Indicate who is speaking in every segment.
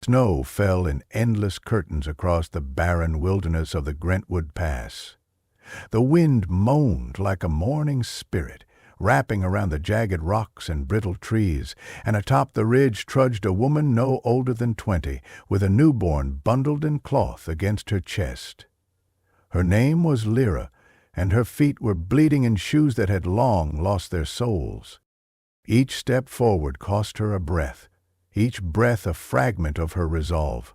Speaker 1: Snow fell in endless curtains across the barren wilderness of the Grentwood Pass. The wind moaned like a mourning spirit, wrapping around the jagged rocks and brittle trees, and atop the ridge trudged a woman no older than 20, with a newborn bundled in cloth against her chest. Her name was Lyra, and her feet were bleeding in shoes that had long lost their soles. Each step forward cost her a breath, each breath a fragment of her resolve.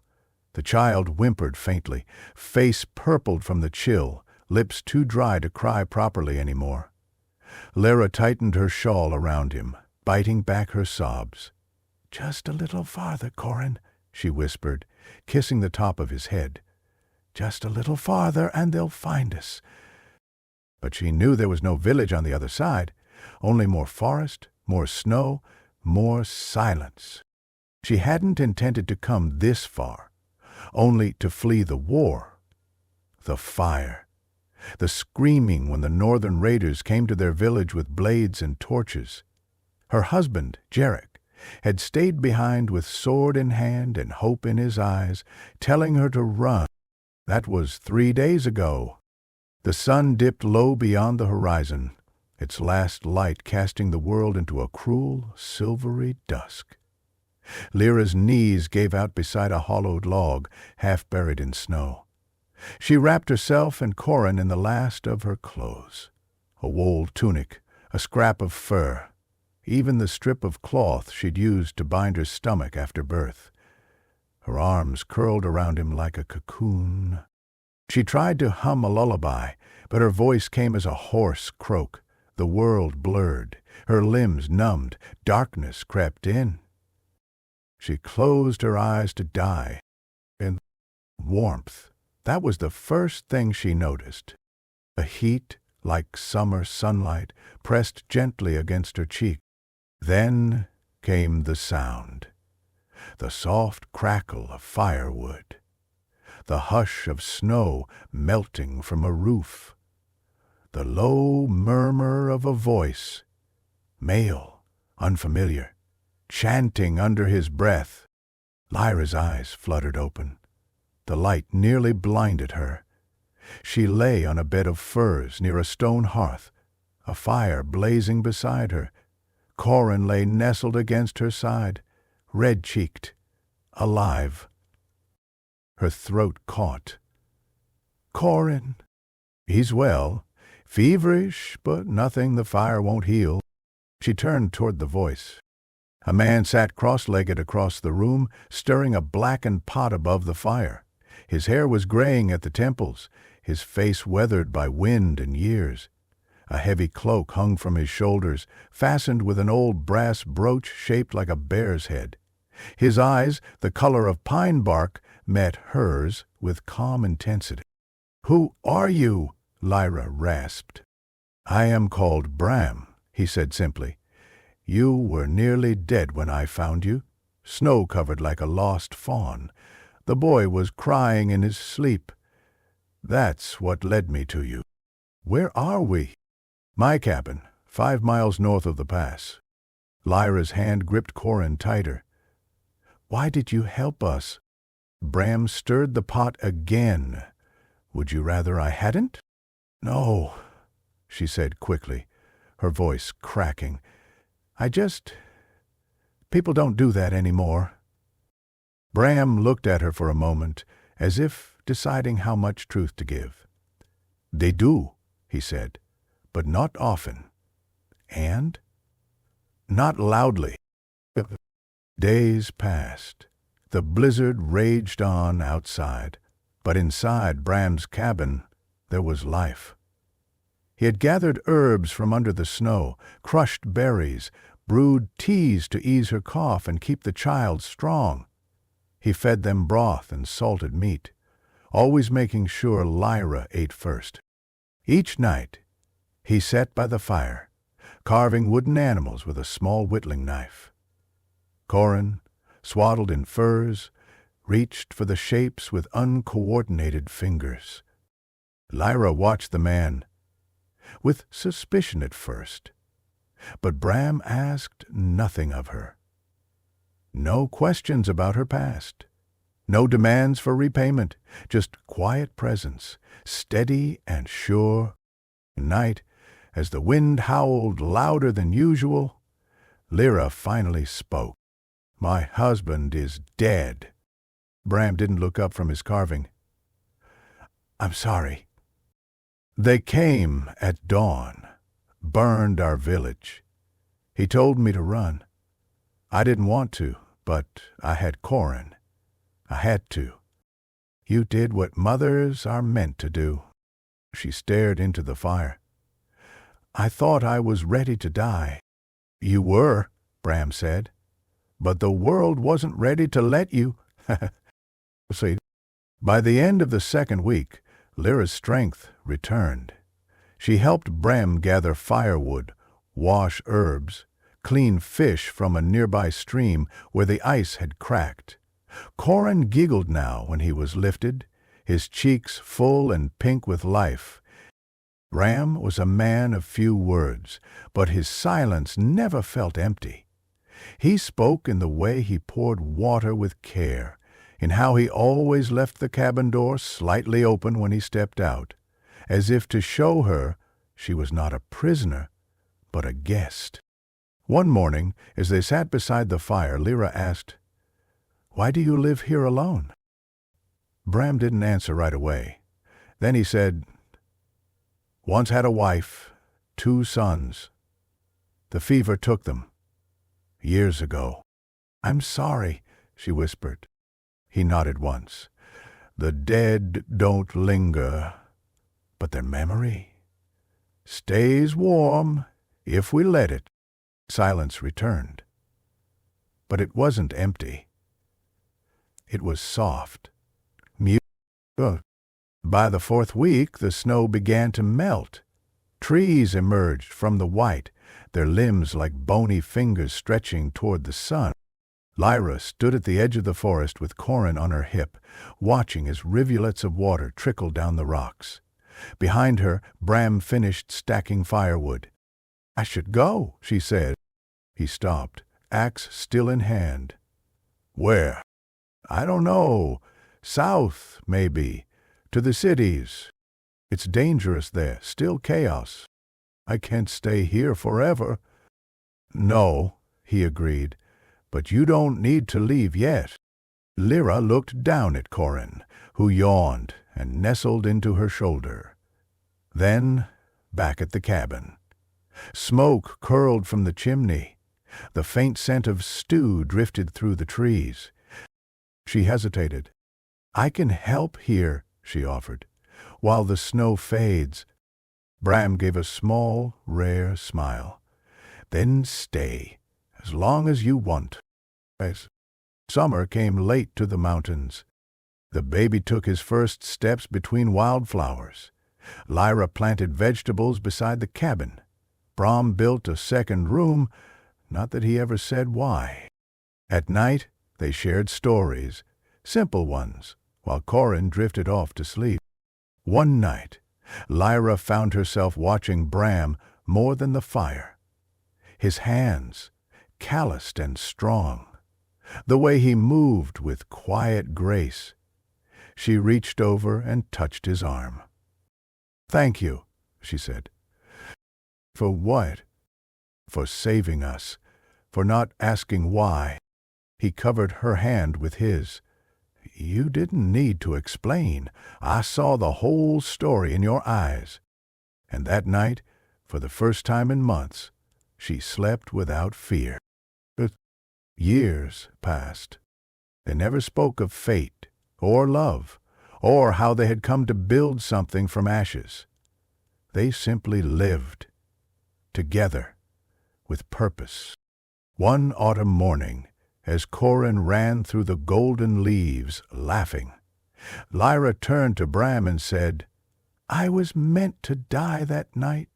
Speaker 1: The child whimpered faintly, face purpled from the chill, lips too dry to cry properly anymore. Lyra tightened her shawl around him, biting back her sobs. "Just a little farther, Corin," she whispered, kissing the top of his head. "Just a little farther and they'll find us." But she knew there was no village on the other side, only more forest, more snow, more silence. She hadn't intended to come this far, only to flee the war, the fire, the screaming when the northern raiders came to their village with blades and torches. Her husband, Jarek, had stayed behind with sword in hand and hope in his eyes, telling her to run. That was 3 days ago. The sun dipped low beyond the horizon, its last light casting the world into a cruel, silvery dusk. Lyra's knees gave out beside a hollowed log, half buried in snow. She wrapped herself and Corin in the last of her clothes. A wool tunic, a scrap of fur, even the strip of cloth she'd used to bind her stomach after birth. Her arms curled around him like a cocoon. She tried to hum a lullaby, but her voice came as a hoarse croak. The world blurred, her limbs numbed, darkness crept in. She closed her eyes to die. In warmth, that was the first thing she noticed. A heat, like summer sunlight, pressed gently against her cheek. Then came the sound. The soft crackle of firewood. The hush of snow melting from a roof. The low murmur of a voice, male, unfamiliar, chanting under his breath. Lyra's eyes fluttered open. The light nearly blinded her. She lay on a bed of furs near a stone hearth, a fire blazing beside her. Corin lay nestled against her side, red-cheeked, alive. Her throat caught. "Corin." "He's well. Feverish, but nothing the fire won't heal." She turned toward the voice. A man sat cross-legged across the room, stirring a blackened pot above the fire. His hair was graying at the temples, his face weathered by wind and years. A heavy cloak hung from his shoulders, fastened with an old brass brooch shaped like a bear's head. His eyes, the color of pine bark, met hers with calm intensity. "Who are you?" Lyra rasped. "I am called Bram," he said simply. "You were nearly dead when I found you, snow-covered like a lost fawn. The boy was crying in his sleep. That's what led me to you." "Where are we?" "My cabin, 5 miles north of the pass." Lyra's hand gripped Corin tighter. "Why did you help us?" Bram stirred the pot again. "Would you rather I hadn't?" "No," she said quickly, her voice cracking. People don't do that anymore." Bram looked at her for a moment, as if deciding how much truth to give. "They do," he said, "but not often." "And?" "Not loudly." Days passed. The blizzard raged on outside, but inside Bram's cabin there was life. He had gathered herbs from under the snow, crushed berries, brewed teas to ease her cough and keep the child strong. He fed them broth and salted meat, always making sure Lyra ate first. Each night he sat by the fire, carving wooden animals with a small whittling knife. Corin, swaddled in furs, reached for the shapes with uncoordinated fingers. Lyra watched the man, with suspicion at first, but Bram asked nothing of her. No questions about her past, No demands for repayment, just quiet presence, steady and sure. At night, as the wind howled louder than usual, Lyra finally spoke. "My husband is dead." Bram didn't look up from his carving. "I'm sorry." "They came at dawn, burned our village. He told me to run. I didn't want to, but I had Corin. I had to. You did what mothers are meant to do." She stared into the fire. "I thought I was ready to die." "You were," Bram said, "but the world wasn't ready to let you." See, by the end of the second week, Lyra's strength returned. She helped Bram gather firewood, wash herbs, clean fish from a nearby stream where the ice had cracked. Corin giggled now when he was lifted, his cheeks full and pink with life. Bram was a man of few words, but his silence never felt empty. He spoke in the way he poured water with care, in how he always left the cabin door slightly open when he stepped out, as if to show her she was not a prisoner, but a guest. One morning, as they sat beside the fire, Lyra asked, "Why do you live here alone?" Bram didn't answer right away. Then he said, "Once had a wife, 2 sons. The fever took them. Years ago." "I'm sorry," she whispered. He nodded once. "The dead don't linger, but their memory stays warm if we let it." Silence returned. But it wasn't empty. It was soft. Mute. By the 4th week, the snow began to melt. Trees emerged from the white, their limbs like bony fingers stretching toward the sun. Lyra stood at the edge of the forest with Corin on her hip, watching as rivulets of water trickled down the rocks. Behind her, Bram finished stacking firewood. "I should go," she said. He stopped, axe still in hand. "Where?" "I don't know. South, maybe. To the cities. It's dangerous there, still chaos. I can't stay here forever." "No," he agreed, "but you don't need to leave yet." Lyra looked down at Corin, who yawned and nestled into her shoulder. Then back at the cabin. Smoke curled from the chimney. The faint scent of stew drifted through the trees. She hesitated. "I can help here," she offered, "while the snow fades." Bram gave a small, rare smile. "Then stay, as long as you want." Summer came late to the mountains. The baby took his first steps between wildflowers. Lyra planted vegetables beside the cabin. Bram built a second room, not that he ever said why. At night, they shared stories, simple ones, while Corin drifted off to sleep. One night, Lyra found herself watching Bram more than the fire. His hands, calloused and strong. The way he moved with quiet grace. She reached over and touched his arm. "Thank you," she said. "For what?" "For saving us. For not asking why." He covered her hand with his. "You didn't need to explain. I saw the whole story in your eyes." And that night, for the first time in months, she slept without fear. But years passed. They never spoke of fate, or love, or how they had come to build something from ashes. They simply lived, together, with purpose. One autumn morning, as Corin ran through the golden leaves, laughing, Lyra turned to Bram and said, "I was meant to die that night."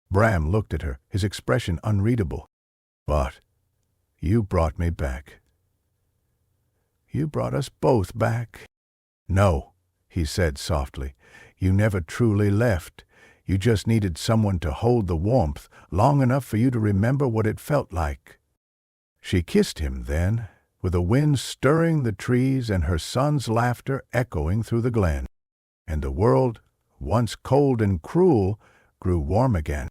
Speaker 1: Bram looked at her, his expression unreadable. "But you brought me back. You brought us both back." "No," he said softly, "you never truly left. You just needed someone to hold the warmth long enough for you to remember what it felt like." She kissed him then, with the wind stirring the trees and her son's laughter echoing through the glen. And the world, once cold and cruel, grew warm again.